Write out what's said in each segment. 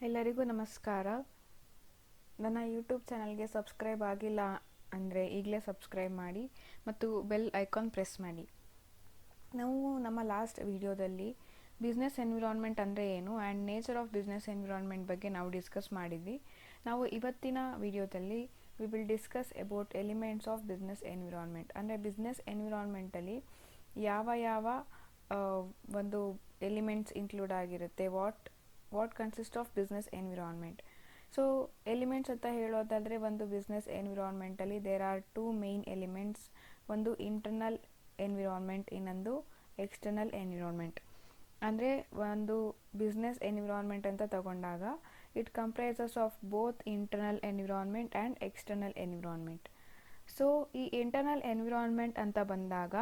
ಎಲ್ಲರಿಗೂ ನಮಸ್ಕಾರ. ನನ್ನ ಯೂಟ್ಯೂಬ್ ಚಾನಲ್ಗೆ ಸಬ್ಸ್ಕ್ರೈಬ್ ಆಗಿಲ್ಲ ಅಂದರೆ ಈಗಲೇ ಸಬ್ಸ್ಕ್ರೈಬ್ ಮಾಡಿ ಮತ್ತು ಬೆಲ್ ಐಕಾನ್ ಪ್ರೆಸ್ ಮಾಡಿ. ನಾವು ನಮ್ಮ ಲಾಸ್ಟ್ ವಿಡಿಯೋದಲ್ಲಿ ಬಿಸ್ನೆಸ್ ಎನ್ವಿರಾನ್ಮೆಂಟ್ ಅಂದರೆ ಏನು and nature of business environment ಬಗ್ಗೆ ನಾವು ಡಿಸ್ಕಸ್ ಮಾಡಿದ್ವಿ. ನಾವು ಇವತ್ತಿನ ವಿಡಿಯೋದಲ್ಲಿ we will discuss about elements of business environment. ಅಂದರೆ ಬಿಸ್ನೆಸ್ ಎನ್ವಿರಾನ್ಮೆಂಟಲ್ಲಿ ಯಾವ ಒಂದು ಎಲಿಮೆಂಟ್ಸ್ ಇನ್ಕ್ಲೂಡ್ ಆಗಿರುತ್ತೆ, what consist of business environment. So elements ಅಂತ ಹೇಳೋದಾದರೆ ಒಂದು ಬಿಸ್ನೆಸ್ ಎನ್ವಿರಾನ್ಮೆಂಟಲ್ಲಿ there are two main elements. ಒಂದು ಇಂಟರ್ನಲ್ ಎನ್ವಿರಾನ್ಮೆಂಟ್, ಇನ್ನೊಂದು ಎಕ್ಸ್ಟರ್ನಲ್ ಎನ್ವಿರಾನ್ಮೆಂಟ್. ಅಂದರೆ ಒಂದು ಬಿಸ್ನೆಸ್ ಎನ್ವಿರಾನ್ಮೆಂಟ್ ಅಂತ ತಗೊಂಡಾಗ it comprises of both internal environment and external environment. So ಈ ಇಂಟರ್ನಲ್ ಎನ್ವಿರಾನ್ಮೆಂಟ್ ಅಂತ ಬಂದಾಗ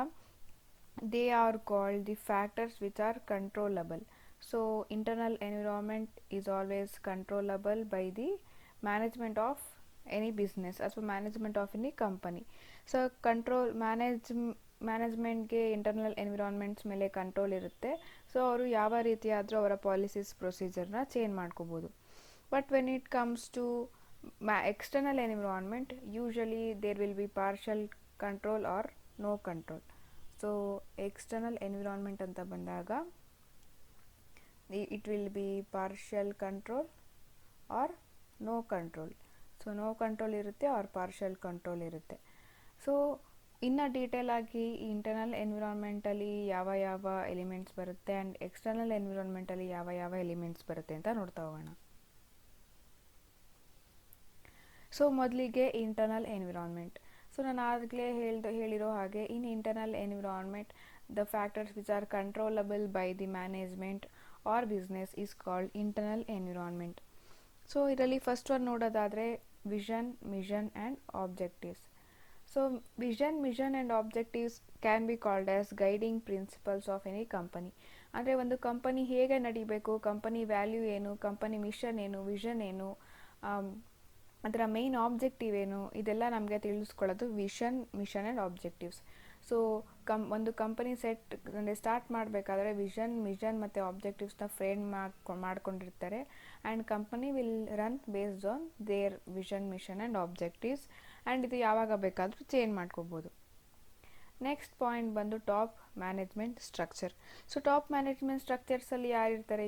they are called the factors which are controllable. So internal environment is always controllable by the management of any business as well management of any company. So ಮ್ಯಾನೇಜ್ಮೆಂಟ್ಗೆ internal environments ಮೇಲೆ control ಇರುತ್ತೆ. So ಅವರು ಯಾವ ರೀತಿ ಆದರೂ ಅವರ policies ಪ್ರೊಸೀಜರ್ನ change ಮಾಡ್ಕೋಬೋದು. But when it comes to external environment, usually there will be partial control or no control. So external environment ಅಂತ ಬಂದಾಗ it will be partial control or no control. So no control ಇರುತ್ತೆ or partial control ಇರುತ್ತೆ. So ಇನ್ನು detail ಆಗಿ internal ಎನ್ವಿರಾನ್ಮೆಂಟಲ್ಲಿ ಯಾವ elements ಬರುತ್ತೆ and external ಎನ್ವಿರಾನ್ಮೆಂಟಲ್ಲಿ ಯಾವ ಎಲಿಮೆಂಟ್ಸ್ ಬರುತ್ತೆ ಅಂತ ನೋಡ್ತಾ ಹೋಗೋಣ. ಸೊ ಮೊದಲಿಗೆ ಇಂಟರ್ನಲ್ ಎನ್ವಿರಾನ್ಮೆಂಟ್. ಸೊ ನಾನು ಆಗಲೇ ಹೇಳಿರೋ ಹಾಗೆ in internal environment the factors which are controllable by the management or business is called internal environment. So ಇದರಲ್ಲಿ ಫಸ್ಟ್ ಒನ್ ನೋಡೋದಾದರೆ vision, mission and objectives. So vision, mission and objectives can be called as guiding principles of any company. ಅಂದರೆ ಒಂದು company ಹೇಗೆ ನಡಿಬೇಕು, company value ಏನು, company mission ಏನು, vision ಏನು, ಅದರ ಮೇನ್ ಆಬ್ಜೆಕ್ಟಿವ್ ಏನು, ಇದೆಲ್ಲ ನಮಗೆ ತಿಳಿಸ್ಕೊಳ್ಳೋದು vision, mission and objectives. So ಒಂದು ಕಂಪನಿ ಸ್ಟಾರ್ಟ್ ಮಾಡಬೇಕಾದ್ರೆ ವಿಷನ್, ಮಿಷನ್ ಮತ್ತು ಆಬ್ಜೆಕ್ಟಿವ್ಸ್ನ ಫ್ರೇಮ್ ಮಾಡ್ಕೊಂಡಿರ್ತಾರೆ and company will run based on their vision, mission and objectives. And ಇದು ಯಾವಾಗ ಬೇಕಾದರೂ ಚೇಂಜ್ ಮಾಡ್ಕೋಬೋದು. ನೆಕ್ಸ್ಟ್ ಪಾಯಿಂಟ್ ಬಂದು top management structure. So top management ಸ್ಟ್ರಕ್ಚರ್ಸಲ್ಲಿ ಯಾರಿರ್ತಾರೆ?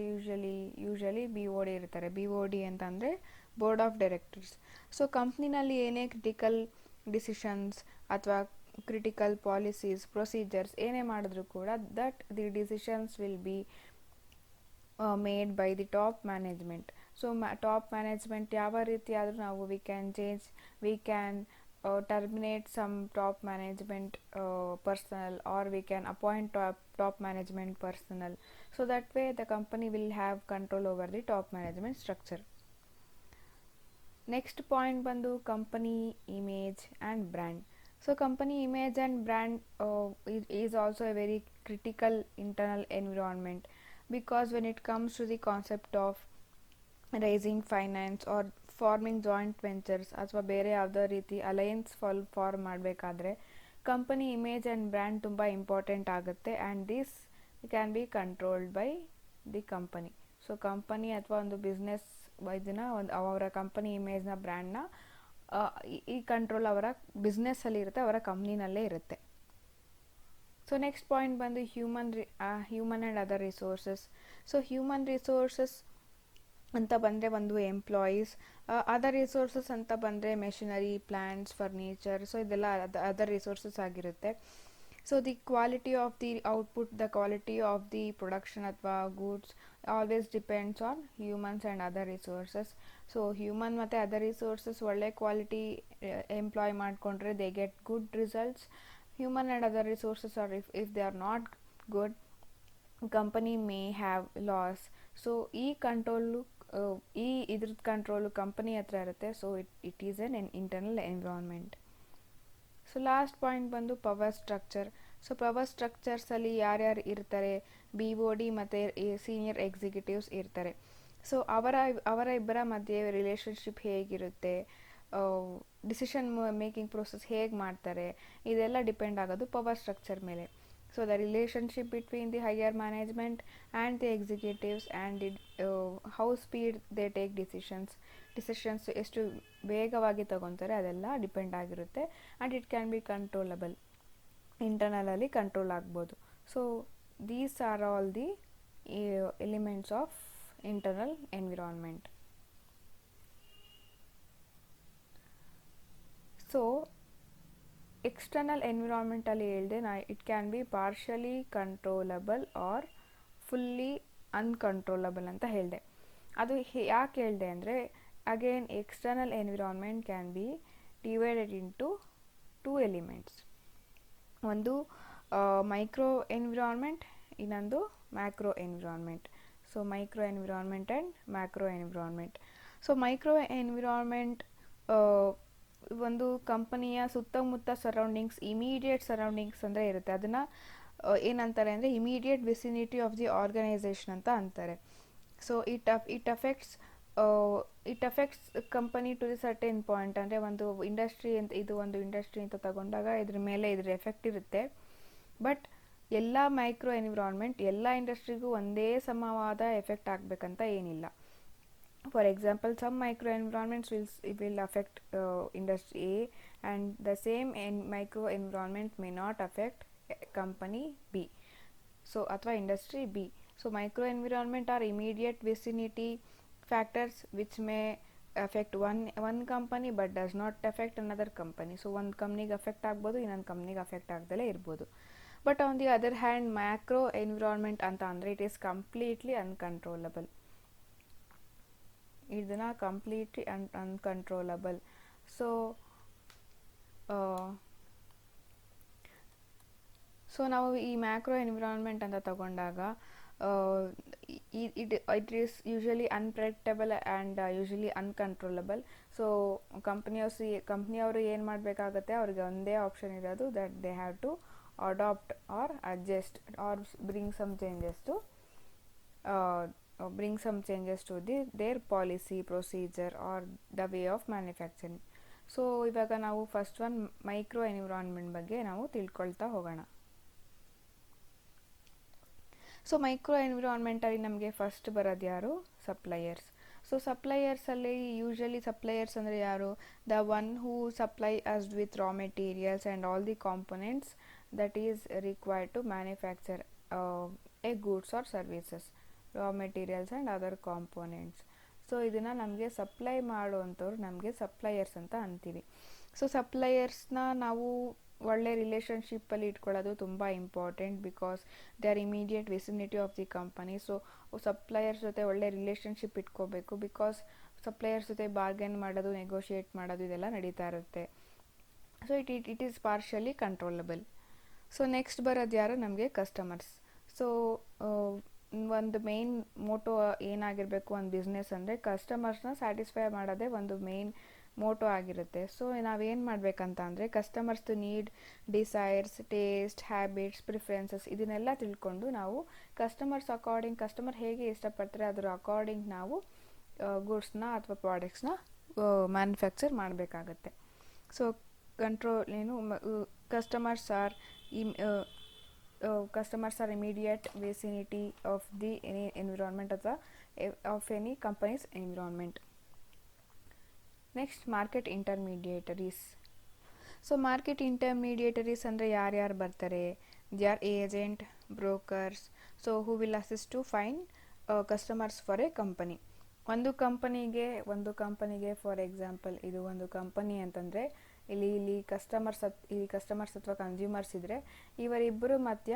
ಯೂಶಲಿ BOD ಇರ್ತಾರೆ. BOD ಅಂತಂದರೆ ಬೋರ್ಡ್ ಆಫ್ ಡೈರೆಕ್ಟರ್ಸ್. ಸೊ ಕಂಪ್ನಿನಲ್ಲಿ ಏನೇ ಕ್ರಿಟಿಕಲ್ ಡಿಸಿಷನ್ಸ್ ಅಥವಾ ಕ್ರಿಟಿಕಲ್ ಪಾಲಿಸೀಸ್, ಪ್ರೊಸೀಜರ್ಸ್ ಏನೇ ಮಾಡಿದ್ರು ಕೂಡ that the decisions will be made by the top management. So top management ಯಾವ ರೀತಿ ಆದರೂ ನಾವು we can terminate some top management personnel or we can appoint top management personnel. So that way the company will have control over the top management structure. Next point bandu company image and brand. So company image and brand is also a very critical internal environment, because when it comes to the concept of raising finance or farming joint ventures ಅಥವಾ ಬೇರೆ ಯಾವುದೋ ರೀತಿ alliance form ಮಾಡಬೇಕಾದ್ರೆ company image and brand ತುಂಬ important ಆಗುತ್ತೆ and this can be controlled by the company. So company ಅಥವಾ ಒಂದು business ಅವರ ಕಂಪನಿ ಇಮೇಜ್ನ, ಬ್ರ್ಯಾಂಡ್ನ ಈ ಕಂಟ್ರೋಲ್ ಅವರ ಬಿಸ್ನೆಸ್ಸಲ್ಲಿ ಇರುತ್ತೆ, ಅವರ ಕಂಪ್ನಿನಲ್ಲೇ ಇರುತ್ತೆ. ಸೊ ನೆಕ್ಸ್ಟ್ ಪಾಯಿಂಟ್ ಬಂದು human and other resources. So human resources ಅಂತ ಬಂದರೆ ಒಂದು ಎಂಪ್ಲಾಯೀಸ್, ಅದರ್ ರಿಸೋರ್ಸಸ್ ಅಂತ ಬಂದರೆ ಮೆಷಿನರಿ, ಪ್ಲ್ಯಾಂಟ್ಸ್, ಫರ್ನಿಚರ್. ಸೊ ಇದೆಲ್ಲ ಅದರ್ ರಿಸೋರ್ಸಸ್ ಆಗಿರುತ್ತೆ. So the quality of the output, the quality of the production ಅಥವಾ goods always depends on humans and other resources. So human ಮತ್ತು other resources ಒಳ್ಳೆ quality employ ಮಾಡಿಕೊಂಡ್ರೆ they get good results. Human and other resources are if they are not good, company may have loss. So ಈ control ಇದ್ರದ್ದು control company ಹತ್ರ ಇರುತ್ತೆ. So it is N internal environment. So last point ಬಂದು power structure. So power ಸ್ಟ್ರಕ್ಚರ್ಸಲ್ಲಿ ಯಾರ್ಯಾರು ಇರ್ತಾರೆ? BOD ಮತ್ತು senior executives ಇರ್ತಾರೆ. So ಅವರ ಇಬ್ಬರ ಮಧ್ಯೆ ರಿಲೇಷನ್ಶಿಪ್ ಹೇಗಿರುತ್ತೆ, ಡಿಸಿಷನ್ ಮೇಕಿಂಗ್ ಪ್ರೋಸೆಸ್ ಹೇಗೆ ಮಾಡ್ತಾರೆ, ಇದೆಲ್ಲ ಡಿಪೆಂಡ್ ಆಗೋದು ಪವರ್ ಸ್ಟ್ರಕ್ಚರ್ ಮೇಲೆ. So the relationship between the higher management and the executives and how speed they take decisions ಎಷ್ಟು ವೇಗವಾಗಿ ತಗೊತಾರೆ ಅದೆಲ್ಲ ಡಿಪೆಂಡ್ ಆಗಿರುತ್ತೆ. And it can be controllable, ಇಂಟರ್ನಲಲ್ಲಿ ಕಂಟ್ರೋಲ್ ಆಗ್ಬೋದು. So these are all the elements of internal environment. So external ಎನ್ವಿರಾನ್ಮೆಂಟಲ್ಲಿ ಹೇಳಿದೆ it can be partially controllable or fully uncontrollable ಅಂತ ಹೇಳಿದೆ. ಅದು ಯಾಕೆ ಹೇಳಿದೆ ಅಂದರೆ, again external environment can be divided into 2 elements. ಒಂದು ಮೈಕ್ರೋ ಎನ್ವಿರಾನ್ಮೆಂಟ್, ಇನ್ನೊಂದು macro environment. So micro environment and macro environment. So micro environment ಒಂದು ಕಂಪನಿಯ ಸುತ್ತಮುತ್ತ ಸರೌಂಡಿಂಗ್ಸ್, ಇಮಿಡಿಯೇಟ್ ಸರೌಂಡಿಂಗ್ಸ್ ಅಂದರೆ ಇರುತ್ತೆ. ಅದನ್ನು ಏನಂತಾರೆ ಅಂದರೆ immediate vicinity of the organisation ಅಂತ ಅಂತಾರೆ. So it affects company to the certain point. ಅಂದರೆ ಒಂದು ಇಂಡಸ್ಟ್ರಿ ಅಂತ, ಇದು ಒಂದು ಇಂಡಸ್ಟ್ರಿ ಅಂತ ತಗೊಂಡಾಗ ಇದ್ರ ಮೇಲೆ ಇದ್ರ ಎಫೆಕ್ಟ್ ಇರುತ್ತೆ. ಬಟ್ ಎಲ್ಲ ಮೈಕ್ರೋ ಎನ್ವಿರಾನ್ಮೆಂಟ್ ಎಲ್ಲ ಇಂಡಸ್ಟ್ರಿಗೂ ಒಂದೇ ಸಮವಾದ ಎಫೆಕ್ಟ್ ಆಗಬೇಕಂತ ಏನಿಲ್ಲ. For example, some microenvironments will affect industry A, and the same microenvironment may not affect company B. So athwa industry B. So microenvironment are immediate vicinity factors which may affect one company but does not affect another company. So one company ಗೆ affect ಆಗ್ಬೋದು, ಇನ್ನೊಂದು ಕಂಪ್ನಿಗೆ affect ಆಗದಲೇ ಇರ್ಬೋದು. But on the other hand, macro environment ಅಂತ ಅಂದರೆ it is completely uncontrollable. ಇದನ್ನ completely uncontrollable. So ನಾವು ಈ ಮ್ಯಾಕ್ರೋ ಎನ್ವಿರಾನ್ಮೆಂಟ್ ಅಂತ ತಗೊಂಡಾಗ it is usually unpredictable and usually uncontrollable. So ಕಂಪ್ನಿಯವರು ಏನು ಮಾಡಬೇಕಾಗತ್ತೆ, ಅವ್ರಿಗೆ ಒಂದೇ ಆಪ್ಷನ್ ಇರೋದು that they have to adapt or adjust or bring some changes to their policy, procedure or the way of manufacturing. So ಇವಾಗ ನಾವು ಫಸ್ಟ್ ಒನ್ ಮೈಕ್ರೋ ಎನ್ವಿರಾನ್ಮೆಂಟ್ ಬಗ್ಗೆ ನಾವು ತಿಳ್ಕೊಳ್ತಾ ಹೋಗೋಣ. ಸೊ ಮೈಕ್ರೋ ಎನ್ವಿರಾನ್ಮೆಂಟಲ್ಲಿ ನಮಗೆ ಫಸ್ಟ್ ಬರೋದು ಯಾರು? ಸಪ್ಲೈಯರ್ಸ್. ಸೊ ಸಪ್ಲೈಯರ್ಸಲ್ಲಿ ಯೂಶಲಿ ಸಪ್ಲೈಯರ್ಸ್ ಅಂದರೆ ಯಾರು? The one who supply us with raw materials and all the components that is required to manufacture a goods or services, raw materials and other components. So ಇದನ್ನು ನಮಗೆ supply ಮಾಡುವಂಥವ್ರು ನಮಗೆ suppliers ಅಂತ ಅಂತೀವಿ. So ಸಪ್ಲೈಯರ್ಸ್ನ ನಾವು ಒಳ್ಳೆ ರಿಲೇಷನ್ಶಿಪ್ಪಲ್ಲಿ ಇಟ್ಕೊಳ್ಳೋದು ತುಂಬ important, because they are immediate vicinity of the company. So suppliers ಜೊತೆ ಒಳ್ಳೆ ರಿಲೇಷನ್ಶಿಪ್ ಇಟ್ಕೋಬೇಕು, ಬಿಕಾಸ್ ಸಪ್ಲೈಯರ್ಸ್ ಜೊತೆ ಬಾರ್ಗೇನ್ ಮಾಡೋದು, ನೆಗೋಷಿಯೇಟ್ ಮಾಡೋದು ಇದೆಲ್ಲ ನಡೀತಾ ಇರುತ್ತೆ. So it is partially controllable. So next ಬರೋದು ಯಾರು? ನಮಗೆ ಕಸ್ಟಮರ್ಸ್. ಸೊ ಒಂದು ಮೇನ್ ಮೋಟೋ ಏನಾಗಿರಬೇಕು ಒಂದು ಬಿಸ್ನೆಸ್ ಅಂದರೆ, ಕಸ್ಟಮರ್ಸ್ನ ಸ್ಯಾಟಿಸ್ಫೈ ಮಾಡೋದೇ ಒಂದು ಮೇನ್ ಮೋಟೋ ಆಗಿರುತ್ತೆ. ಸೊ ನಾವೇನು ಮಾಡಬೇಕಂತ ಅಂದರೆ, ಕಸ್ಟಮರ್ಸ್ದು need, desires, taste, habits, preferences ಇದನ್ನೆಲ್ಲ ತಿಳ್ಕೊಂಡು ನಾವು ಕಸ್ಟಮರ್ ಹೇಗೆ ಇಷ್ಟಪಡ್ತಾರೆ ಅದರ ಅಕಾರ್ಡಿಂಗ್ ನಾವು ಗೂಡ್ಸ್ನ ಅಥವಾ ಪ್ರಾಡಕ್ಟ್ಸ್ನ ಮ್ಯಾನುಫ್ಯಾಕ್ಚರ್ ಮಾಡಬೇಕಾಗತ್ತೆ. So customers are immediate vicinity of the any environment ಅಥವಾ of any companies environment. Next market intermediaries. So market intermediaries ಅಂದರೆ ಯಾರ್ಯಾರು ಬರ್ತಾರೆ? They are agent, brokers, so who will assist to find customers for a company. ಒಂದು ಕಂಪನಿಗೆ for example ಇದು ಒಂದು company ಅಂತಂದರೆ ಇಲ್ಲಿ ಕಸ್ಟಮರ್ಸ್ ಅಥವಾ ಕನ್ಸ್ಯೂಮರ್ಸ್ ಇದ್ದರೆ ಇವರಿಬ್ಬರು ಮಧ್ಯ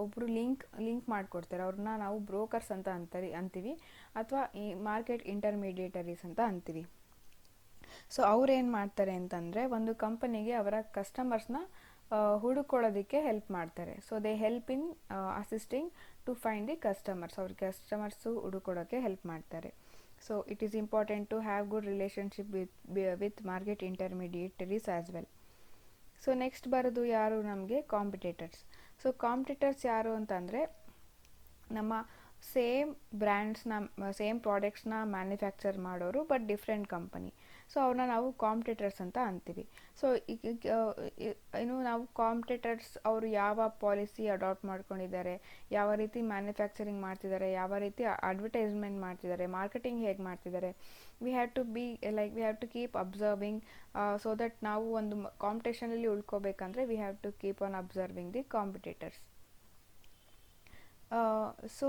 ಒಬ್ಬರು ಲಿಂಕ್ ಮಾಡಿಕೊಡ್ತಾರೆ. ಅವ್ರನ್ನ ನಾವು ಬ್ರೋಕರ್ಸ್ ಅಂತ ಅಂತೀವಿ ಅಥವಾ ಈ ಮಾರ್ಕೆಟ್ ಇಂಟರ್ಮೀಡಿಯೇಟರೀಸ್ ಅಂತ ಅಂತೀವಿ. ಸೊ ಅವ್ರು ಏನು ಮಾಡ್ತಾರೆ ಅಂತಂದರೆ, ಒಂದು ಕಂಪನಿಗೆ ಅವರ ಕಸ್ಟಮರ್ಸ್ನ ಹುಡುಕೊಳ್ಳೋದಕ್ಕೆ ಹೆಲ್ಪ್ ಮಾಡ್ತಾರೆ. So they help in assisting to find the customers. ಅವ್ರ ಕಸ್ಟಮರ್ಸು ಹುಡುಕೊಳ್ಳೋಕ್ಕೆ ಹೆಲ್ಪ್ ಮಾಡ್ತಾರೆ. So it is important to have good relationship with market intermediaries as well. So next ಬರೋದು ಯಾರು? ನಮಗೆ ಕಾಂಪಿಟೇಟರ್ಸ್. ಸೊ ಕಾಂಪಿಟೇಟರ್ಸ್ ಯಾರು ಅಂತಂದರೆ, ನಮ್ಮ ಸೇಮ್ ಬ್ರ್ಯಾಂಡ್ಸ್ನ ಸೇಮ್ ಪ್ರಾಡಕ್ಟ್ಸ್ನ ಮ್ಯಾನುಫ್ಯಾಕ್ಚರ್ ಮಾಡೋರು ಬಟ್ ಡಿಫ್ರೆಂಟ್ ಕಂಪನಿ. ಸೊ ಅವ್ರನ್ನ ನಾವು ಕಾಂಪಿಟೇಟರ್ಸ್ ಅಂತ ಅಂತೀವಿ. ಸೊ ಇನ್ನು ನಾವು ಕಾಂಪಿಟೇಟರ್ಸ್ ಅವರು ಯಾವ ಪಾಲಿಸಿ ಅಡಾಪ್ಟ್ ಮಾಡ್ಕೊಂಡಿದ್ದಾರೆ, ಯಾವ ರೀತಿ ಮ್ಯಾನುಫ್ಯಾಕ್ಚರಿಂಗ್ ಮಾಡ್ತಿದ್ದಾರೆ, ಯಾವ ರೀತಿ ಅಡ್ವರ್ಟೈಸ್ಮೆಂಟ್ ಮಾಡ್ತಿದ್ದಾರೆ, ಮಾರ್ಕೆಟಿಂಗ್ ಹೇಗೆ ಮಾಡ್ತಿದ್ದಾರೆ, we have to keep observing so that ನಾವು ಒಂದು ಕಾಂಪಿಟೇಷನಲ್ಲಿ ಉಳ್ಕೋಬೇಕಂದ್ರೆ we have to keep on observing the competitors. So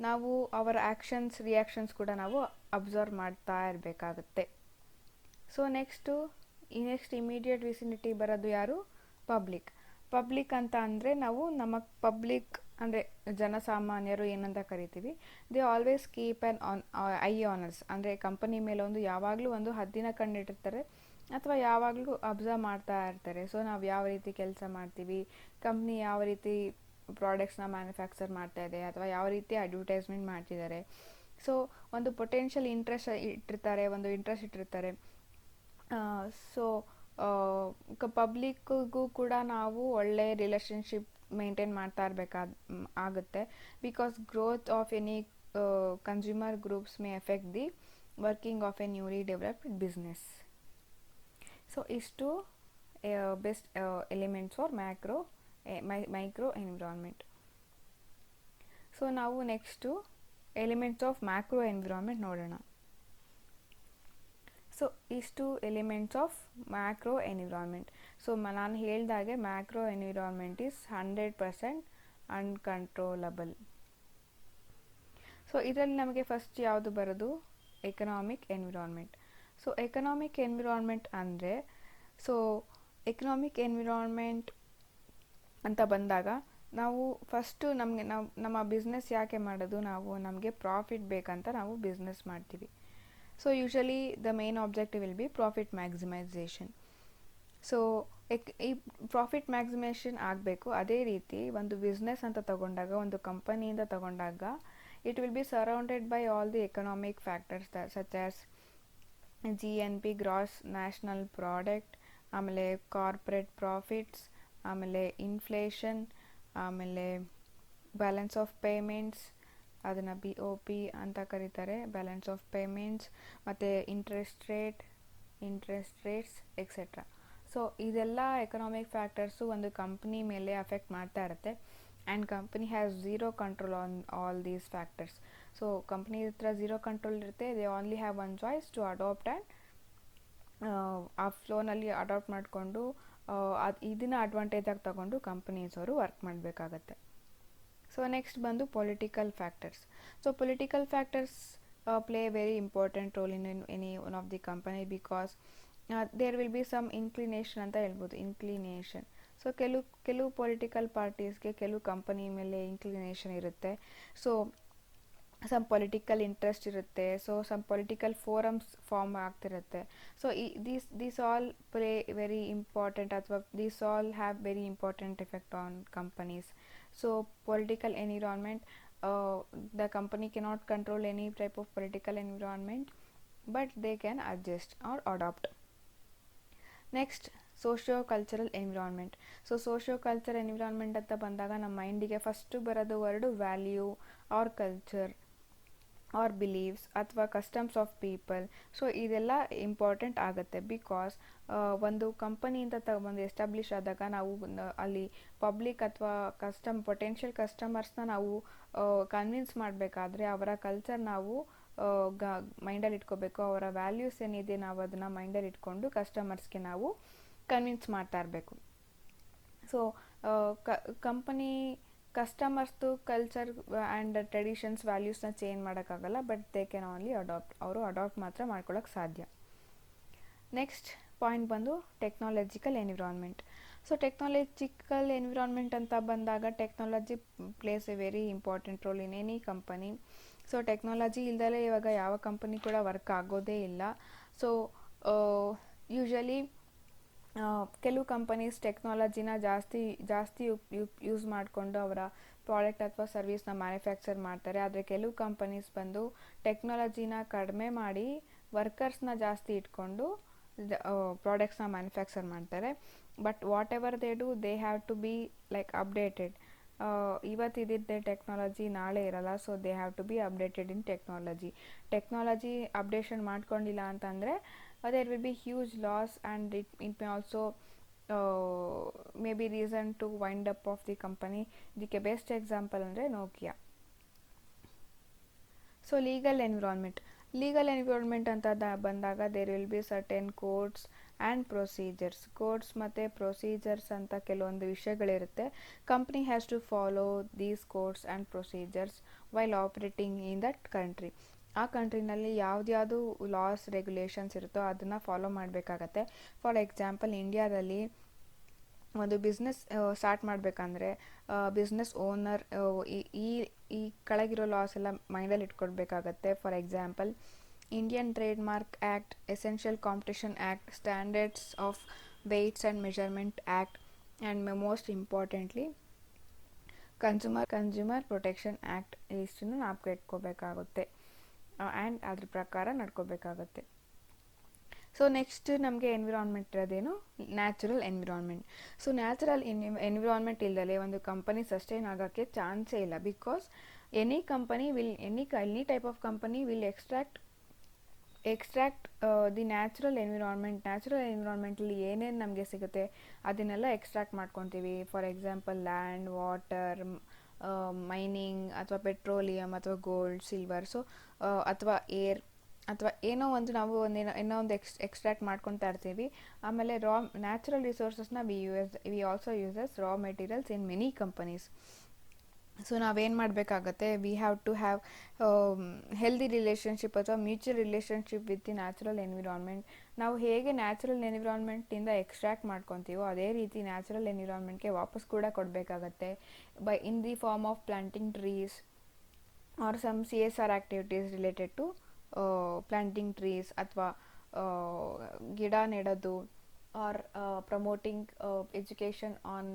ನಾವು ಅವರ ಆ್ಯಕ್ಷನ್ಸ್ ರಿಯಾಕ್ಷನ್ಸ್ ಕೂಡ ನಾವು ಅಬ್ಸರ್ವ್ ಮಾಡ್ತಾ ಇರಬೇಕಾಗುತ್ತೆ. ಸೊ ನೆಕ್ಸ್ಟ್ ಇಮಿಡಿಯೇಟ್ ವಿಸಿನಿಟಿ ಬರೋದು ಯಾರು? ಪಬ್ಲಿಕ್ ಅಂತ ಅಂದರೆ ನಾವು ನಮ್ಮ ಪಬ್ಲಿಕ್ ಅಂದರೆ ಜನಸಾಮಾನ್ಯರು ಏನಂತ ಕರಿತೀವಿ. They always keep I on us, ಅಂದರೆ ಕಂಪನಿ ಮೇಲೆ ಯಾವಾಗಲೂ ಒಂದು ಹದ್ದಿನ ಕಣ್ಣಿಟ್ಟಿರ್ತಾರೆ ಅಥವಾ ಯಾವಾಗಲೂ ಅಬ್ಸರ್ವ್ ಮಾಡ್ತಾ ಇರ್ತಾರೆ. ಸೊ ನಾವು ಯಾವ ರೀತಿ ಕೆಲಸ ಮಾಡ್ತೀವಿ, ಕಂಪ್ನಿ ಯಾವ ರೀತಿ ಪ್ರಾಡಕ್ಟ್ಸ್ನ ಮ್ಯಾನುಫ್ಯಾಕ್ಚರ್ ಮಾಡ್ತಾ ಇದೆ ಅಥವಾ ಯಾವ ರೀತಿ ಅಡ್ವರ್ಟೈಸ್ಮೆಂಟ್ ಮಾಡ್ತಿದ್ದಾರೆ. ಸೊ ಒಂದು ಪೊಟೆನ್ಷಿಯಲ್ ಇಂಟ್ರೆಸ್ಟ್ ಇಟ್ಟಿರ್ತಾರೆ. ಸೊ ಪಬ್ಲಿಕ್ಗೂ ಕೂಡ ನಾವು ಒಳ್ಳೆ ರಿಲೇಷನ್ಶಿಪ್ ಮೇಂಟೈನ್ ಮಾಡ್ತಾ ಆಗುತ್ತೆ. Because growth of any consumer groups may effect the working of a newly developed business. So ಇಷ್ಟು best elements for micro environment. So ನಾವು next elements of macro environment ನೋಡೋಣ. ಸೊ ಇಷ್ಟು elements of macro environment. So ನಾನು ಹೇಳಿದಾಗೆ macro environment is 100% uncontrollable. So ಇದರಲ್ಲಿ ನಮಗೆ first ಯಾವುದು ಬರೋದು? Economic environment. So economic environment ಅಂದರೆ ಎಕನಾಮಿಕ್ ಎನ್ವಿರಾನ್ಮೆಂಟ್ ಅಂತ ಬಂದಾಗ ನಾವು ಫಸ್ಟು ನಮ್ಮ ಬಿಸ್ನೆಸ್ ಯಾಕೆ ಮಾಡೋದು? ನಮಗೆ ಪ್ರಾಫಿಟ್ ಬೇಕಂತ ನಾವು ಬಿಸ್ನೆಸ್ ಮಾಡ್ತೀವಿ. So usually the main objective will be profit maximisation. So ಈ ಪ್ರಾಫಿಟ್ ಮ್ಯಾಕ್ಸಿಮೇಷನ್ ಆಗಬೇಕು. ಅದೇ ರೀತಿ ಒಂದು ಬಿಸ್ನೆಸ್ ಅಂತ ತಗೊಂಡಾಗ, ಒಂದು ಕಂಪನಿಯಿಂದ ತಗೊಂಡಾಗ it will be surrounded by all the economic factors such as GNP, gross national product, ಆಮೇಲೆ ಕಾರ್ಪೊರೇಟ್ ಪ್ರಾಫಿಟ್ಸ್, ಆಮೇಲೆ ಇನ್ಫ್ಲೇಷನ್, ಆಮೇಲೆ ಬ್ಯಾಲೆನ್ಸ್ ಆಫ್ ಪೇಮೆಂಟ್ಸ್, ಅದನ್ನು BOP ಅಂತ ಕರೀತಾರೆ, ಬ್ಯಾಲೆನ್ಸ್ ಆಫ್ ಪೇಮೆಂಟ್ಸ್, ಮತ್ತು ಇಂಟ್ರೆಸ್ಟ್ ರೇಟ್ಸ್ ಎಕ್ಸೆಟ್ರಾ. ಸೊ ಇದೆಲ್ಲ ಎಕನಾಮಿಕ್ ಫ್ಯಾಕ್ಟರ್ಸು ಒಂದು company ಮೇಲೆ ಅಫೆಕ್ಟ್ ಮಾಡ್ತಾ ಇರುತ್ತೆ. And company has zero control on all these factors. So company ಹತ್ರ ಝೀರೋ ಕಂಟ್ರೋಲ್ ಇರುತ್ತೆ. They only have one choice to adapt and ಆ ಫ್ಲೋನಲ್ಲಿ adapt ಮಾಡಿಕೊಂಡು ಇದನ್ನು ಅಡ್ವಾಂಟೇಜಾಗಿ ತಗೊಂಡು ಕಂಪನೀಸ್ ಅವರು ವರ್ಕ್ ಮಾಡಬೇಕಾಗತ್ತೆ. ಸೊ ನೆಕ್ಸ್ಟ್ ಬಂದು political factors. So political factors play a very important role in any one of the company because there will be some inclination ಅಂತ ಹೇಳ್ಬೋದು. So ಕೆಲವು ಪೊಲಿಟಿಕಲ್ ಪಾರ್ಟೀಸ್ಗೆ ಕೆಲವು ಕಂಪನಿ ಮೇಲೆ ಇನ್ಕ್ಲಿನೇಷನ್ ಇರುತ್ತೆ. ಸೊ ಸಮ್ ಪೊಲಿಟಿಕಲ್ ಇಂಟ್ರೆಸ್ಟ್ ಇರುತ್ತೆ. So some political forums form ಆಗ್ತಿರುತ್ತೆ. So these all play very important ಅಥವಾ these all have very important effect on companies. So political environment, the company cannot control any type of political environment, but they can adjust or adopt. Next, socio-cultural environment. So socio-cultural environment ಅಂತ ಬಂದಾಗ ನಮ್ಮ ಮೈಂಡಿಗೆ first ಬರೋದು word value or culture or beliefs ಅಥವಾ customs of people. So ಇದೆಲ್ಲ important ಆಗುತ್ತೆ because ಒಂದು ಕಂಪನಿಯಿಂದ ಒಂದು ಎಸ್ಟಾಬ್ಲಿಷ್ ಆದಾಗ ನಾವು ಅಲ್ಲಿ ಪಬ್ಲಿಕ್ ಅಥವಾ ಪೊಟೆನ್ಷಿಯಲ್ ಕಸ್ಟಮರ್ಸ್ನ ನಾವು ಕನ್ವಿನ್ಸ್ ಮಾಡಬೇಕಾದ್ರೆ ಅವರ ಕಲ್ಚರ್ ನಾವು ಮೈಂಡಲ್ಲಿ ಇಟ್ಕೋಬೇಕು. ಅವರ ವ್ಯಾಲ್ಯೂಸ್ ಏನಿದೆ ನಾವು ಅದನ್ನು ಮೈಂಡಲ್ಲಿ ಇಟ್ಕೊಂಡು ಕಸ್ಟಮರ್ಸ್ಗೆ ನಾವು ಕನ್ವಿನ್ಸ್ ಮಾಡ್ತಾ ಇರಬೇಕು. ಸೊ ಕಂಪನಿ ಕಸ್ಟಮರ್ಸ್ದು ಕಲ್ಚರ್ ಆ್ಯಂಡ್ ಟ್ರೆಡಿಷನ್ಸ್ ವ್ಯಾಲ್ಯೂಸ್ನ ಚೇಂಜ್ ಮಾಡೋಕ್ಕಾಗಲ್ಲ, but they can only adapt ಮಾತ್ರ ಮಾಡ್ಕೊಳ್ಳೋಕೆ ಸಾಧ್ಯ. ನೆಕ್ಸ್ಟ್ ಪಾಯಿಂಟ್ ಬಂದು technological environment. So technological environment ಅಂತ ಬಂದಾಗ technology plays a very important role in any company. So technology ಇಲ್ದಲೇ ಇವಾಗ ಯಾವ ಕಂಪನಿ ಕೂಡ ವರ್ಕ್ ಆಗೋದೇ ಇಲ್ಲ. ಸೊ ಯೂಶಲಿ ಕೆಲವು ಕಂಪನೀಸ್ ಟೆಕ್ನಾಲಜಿನ ಜಾಸ್ತಿ ಯೂಸ್ ಮಾಡಿಕೊಂಡು ಅವರ ಪ್ರಾಡಕ್ಟ್ ಅಥವಾ ಸರ್ವಿಸ್ನ ಮ್ಯಾನುಫ್ಯಾಕ್ಚರ್ ಮಾಡ್ತಾರೆ. ಆದರೆ ಕೆಲವು ಕಂಪನೀಸ್ ಬಂದು ಟೆಕ್ನಾಲಜಿನ ಕಡಿಮೆ ಮಾಡಿ ವರ್ಕರ್ಸ್ನ ಜಾಸ್ತಿ ಇಟ್ಕೊಂಡು ಪ್ರಾಡಕ್ಟ್ಸ್ನ ಮ್ಯಾನುಫ್ಯಾಕ್ಚರ್ ಮಾಡ್ತಾರೆ. But whatever they do they have to be updated. ಇವತ್ತಿದ್ದಿದ್ದೆ ಟೆಕ್ನಾಲಜಿ ನಾಳೆ ಇರಲ್ಲ. So they have to be updated in technology updation ಮಾಡ್ಕೊಂಡಿಲ್ಲ ಅಂತಂದರೆ there will be huge loss, and it may also may be reason to wind up of the company. ಇದಕ್ಕೆ best example ಅಂದರೆ Nokia. So legal environment ಅಂತ ಬಂದಾಗ there will be certain codes and procedures. Codes ಮತ್ತು procedures ಅಂತ ಕೆಲವೊಂದು ವಿಷಯಗಳಿರುತ್ತೆ. Company has to follow these codes and procedures while operating in that country. ಆ ಕಂಟ್ರಿನಲ್ಲಿ ಯಾವ್ದು ಲಾಸ್ ರೆಗ್ಯುಲೇಷನ್ಸ್ ಇರುತ್ತೋ ಅದನ್ನು ಫಾಲೋ ಮಾಡಬೇಕಾಗತ್ತೆ. ಫಾರ್ ಎಕ್ಸಾಂಪಲ್, ಇಂಡಿಯಾದಲ್ಲಿ ಒಂದು ಬಿಸ್ನೆಸ್ ಸ್ಟಾರ್ಟ್ ಮಾಡಬೇಕಂದ್ರೆ ಬಿಸ್ನೆಸ್ ಓನರ್ ಈ ಈ ಕೆಳಗಿರೋ ಲಾಸ್ ಎಲ್ಲ ಮೈಂಡಲ್ಲಿ ಇಟ್ಕೊಳ್ಬೇಕಾಗತ್ತೆ. For example, Indian trademark act, essential competition act, standards of weights and measurement act, and most importantly consumer protection act. ಇಷ್ಟನ್ನು ನಾಲ್ಕು ಇಟ್ಕೋಬೇಕಾಗುತ್ತೆ ಆ್ಯಂಡ್ ಅದ್ರ ಪ್ರಕಾರ ನಡ್ಕೋಬೇಕಾಗುತ್ತೆ. ಸೊ ನೆಕ್ಸ್ಟ್ ನಮಗೆ ಎನ್ವಿರಾನ್ಮೆಂಟ್ ಇರೋದೇನು, natural environment. So natural environment ಇಲ್ಲದೆ ಒಂದು ಕಂಪನಿ ಸಸ್ಟೈನ್ ಆಗೋಕ್ಕೆ ಚಾನ್ಸೇ ಇಲ್ಲ. Because any company will any type of company will extract the natural environment. Natural ಎನ್ವಿರಾನ್ಮೆಂಟಲ್ಲಿ ಏನೇನು ನಮಗೆ ಸಿಗುತ್ತೆ ಅದನ್ನೆಲ್ಲ ಎಕ್ಸ್ಟ್ರಾಕ್ಟ್ ಮಾಡ್ಕೊತೀವಿ. For example, land, water, mining, ಅಥವಾ ಪೆಟ್ರೋಲಿಯಂ, ಅಥವಾ ಗೋಲ್ಡ್, ಸಿಲ್ವರ್, ಸೊ ಅಥವಾ ಏರ್, ಅಥವಾ ಏನೋ ಒಂದು ನಾವು ಏನೋ ಒಂದು ಎಕ್ಸ್ಟ್ರಾಕ್ಟ್ ಮಾಡ್ಕೊತಾ ಇರ್ತೀವಿ. ಆಮೇಲೆ ನ್ಯಾಚುರಲ್ ರಿಸೋರ್ಸಸ್ನ we also uses raw materials in many companies. So ನಾವೇನು ಮಾಡಬೇಕಾಗತ್ತೆ, we have to have healthy relationship ಅಥವಾ mutual relationship with the natural environment. ನಾವು ಹೇಗೆ ನ್ಯಾಚುರಲ್ ಎನ್ವಿರಾನ್ಮೆಂಟಿಂದ ಎಕ್ಸ್ಟ್ರಾಕ್ಟ್ ಮಾಡ್ಕೊತೀವೋ ಅದೇ ರೀತಿ ನ್ಯಾಚುರಲ್ ಎನ್ವಿರಾನ್ಮೆಂಟ್ಗೆ ವಾಪಸ್ ಕೂಡ ಕೊಡಬೇಕಾಗತ್ತೆ in the form of planting trees or some CSR activities related to planting trees, ಅಥವಾ ಗಿಡ ನೆಡೋದು, or promoting education on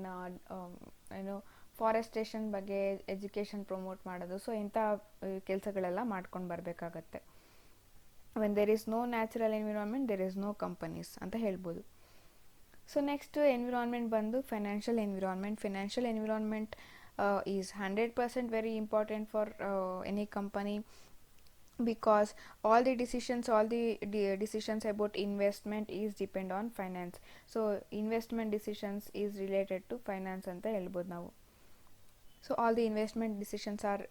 forestation ಬಗ್ಗೆ ಎಜುಕೇಷನ್ ಪ್ರಮೋಟ್ ಮಾಡೋದು. ಸೊ ಇಂಥ ಕೆಲಸಗಳೆಲ್ಲ ಮಾಡ್ಕೊಂಡು ಬರಬೇಕಾಗತ್ತೆ. When there is no natural environment there is no companies ಅಂತ ಹೇಳ್ಬೋದು. ಸೊ ನೆಕ್ಸ್ಟ್ ಎನ್ವಿರಾನ್ಮೆಂಟ್ ಬಂದು financial environment is 100% very important for any company, because all the decisions about investment is depend on finance. So investment decisions is related to finance anta helbodu ನಾವು. So all the investment decisions are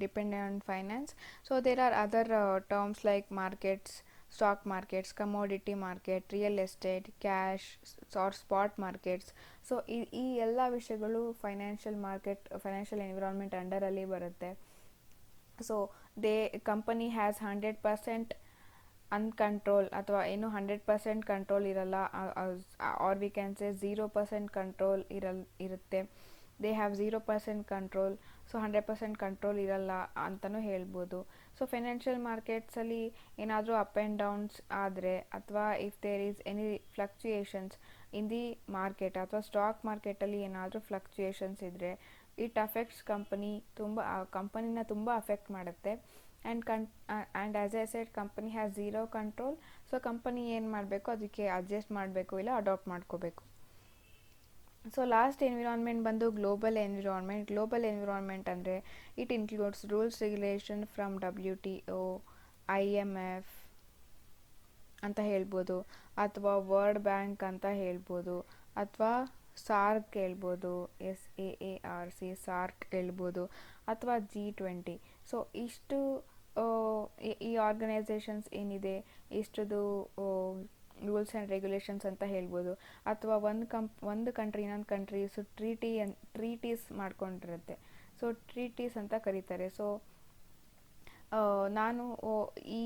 dependent on finance. So there are other terms like markets, stock markets, commodity market, real estate, cash or spot markets. So ಈ ಎಲ್ಲ ವಿಷಯಗಳು financial environment ಅಂಡರಲ್ಲಿ ಬರುತ್ತೆ. So company has 100% uncontrol, ಅಥವಾ ಏನು 100% control ಇರಲ್ಲ, or we can say 0% control ಇರುತ್ತೆ. They have 0% control. So 100% control ಇರಲ್ಲ ಅಂತಲೂ ಹೇಳ್ಬೋದು. ಸೊ ಫೈನಾನ್ಷಿಯಲ್ ಮಾರ್ಕೆಟ್ಸಲ್ಲಿ ಏನಾದರೂ ಅಪ್ ಆ್ಯಂಡ್ ಡೌನ್ಸ್ ಆದರೆ, ಅಥವಾ if there is any fluctuations in the market, ಅಥವಾ ಸ್ಟಾಕ್ ಮಾರ್ಕೆಟಲ್ಲಿ ಏನಾದರೂ ಫ್ಲಕ್ಚುಯೇಷನ್ಸ್ ಇದ್ದರೆ, ಇಟ್ ಅಫೆಕ್ಟ್ಸ್ ಕಂಪನಿನ ತುಂಬ ಅಫೆಕ್ಟ್ ಮಾಡುತ್ತೆ. And as A shed, company has 0 control. So company ಏನು ಮಾಡಬೇಕು, ಅದಕ್ಕೆ ಅಡ್ಜಸ್ಟ್ ಮಾಡಬೇಕು, ಇಲ್ಲ ಅಡಾಪ್ಟ್ ಮಾಡ್ಕೋಬೇಕು. ಸೊ ಲಾಸ್ಟ್ ಎನ್ವಿರಾನ್ಮೆಂಟ್ ಬಂದು ಗ್ಲೋಬಲ್ ಎನ್ವಿರಾನ್ಮೆಂಟ್ ಅಂದರೆ it includes rules regulation from WTO, IMF ಅಂತ ಹೇಳ್ಬೋದು, ಅಥವಾ ವರ್ಲ್ಡ್ ಬ್ಯಾಂಕ್ ಅಂತ ಹೇಳ್ಬೋದು, ಅಥವಾ ಸಾರ್ಕ್ ಹೇಳ್ಬೋದು, ಸಾರ್ಕ್ ಹೇಳ್ಬೋದು, ಅಥವಾ G20. ಸೊ ಇಷ್ಟು ಈ ಆರ್ಗನೈಸೇಷನ್ಸ್ ಏನಿದೆ ಇಷ್ಟದು ರೂಲ್ಸ್ ಆ್ಯಂಡ್ ರೆಗ್ಯುಲೇಷನ್ಸ್ ಅಂತ ಹೇಳ್ಬೋದು. ಅಥವಾ ಒಂದು ಕಂಟ್ರಿ ಇನ್ನೊಂದು ಕಂಟ್ರಿ ಟ್ರೀಟೀಸ್ ಮಾಡ್ಕೊಂಡಿರುತ್ತೆ. ಸೊ ಟ್ರೀಟೀಸ್ ಅಂತ ಕರೀತಾರೆ. ಸೊ ನಾನು ಈ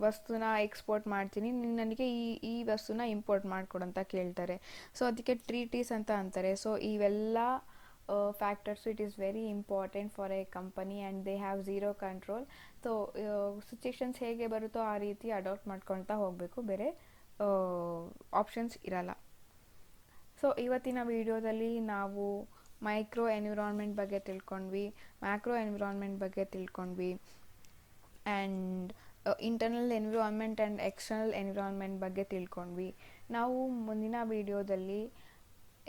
ವಸ್ತುನ ಎಕ್ಸ್ಪೋರ್ಟ್ ಮಾಡ್ತೀನಿ, ನನಗೆ ಈ ವಸ್ತುನ ಇಂಪೋರ್ಟ್ ಮಾಡಿಕೊಡು ಅಂತ ಕೇಳ್ತಾರೆ. ಸೊ ಅದಕ್ಕೆ ಟ್ರೀಟೀಸ್ ಅಂತ ಅಂತಾರೆ. ಸೊ ಇವೆಲ್ಲ factors it is very important for a company and they have 0 control. So situations ಹೇಗೆ ಬರುತ್ತೋ ಆ ರೀತಿ ಅಡಾಪ್ಟ್ ಮಾಡ್ಕೊಳ್ತಾ ಹೋಗಬೇಕು, ಬೇರೆ ಆಪ್ಷನ್ಸ್ ಇರಲ್ಲ. ಸೊ ಇವತ್ತಿನ ವಿಡಿಯೋದಲ್ಲಿ ನಾವು ಮೈಕ್ರೋ ಎನ್ವಿರಾನ್ಮೆಂಟ್ ಬಗ್ಗೆ ತಿಳ್ಕೊಂಡ್ವಿ, ಮ್ಯಾಕ್ರೋ ಎನ್ವಿರಾನ್ಮೆಂಟ್ ಬಗ್ಗೆ ತಿಳ್ಕೊಂಡ್ವಿ, and internal environment and external environment ಬಗ್ಗೆ ತಿಳ್ಕೊಂಡ್ವಿ. ನಾವು ಮುಂದಿನ ವಿಡಿಯೋದಲ್ಲಿ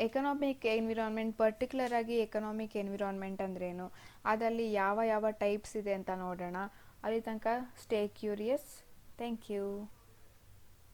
ಎಕನಾಮಿಕ್ ಎನ್ವಿರಾನ್ಮೆಂಟ್, ಪರ್ಟಿಕ್ಯುಲರ್ ಆಗಿ ಎಕನಾಮಿಕ್ ಎನ್ವಿರಾನ್ಮೆಂಟ್ ಅಂದ್ರೇನು, ಅದರಲ್ಲಿ ಯಾವ ಟೈಪ್ಸ್ ಇದೆ ಅಂತ ನೋಡೋಣ. ಅಲ್ಲಿ ತನಕ ಸ್ಟೇ ಕ್ಯೂರಿಯಸ್. Thank you.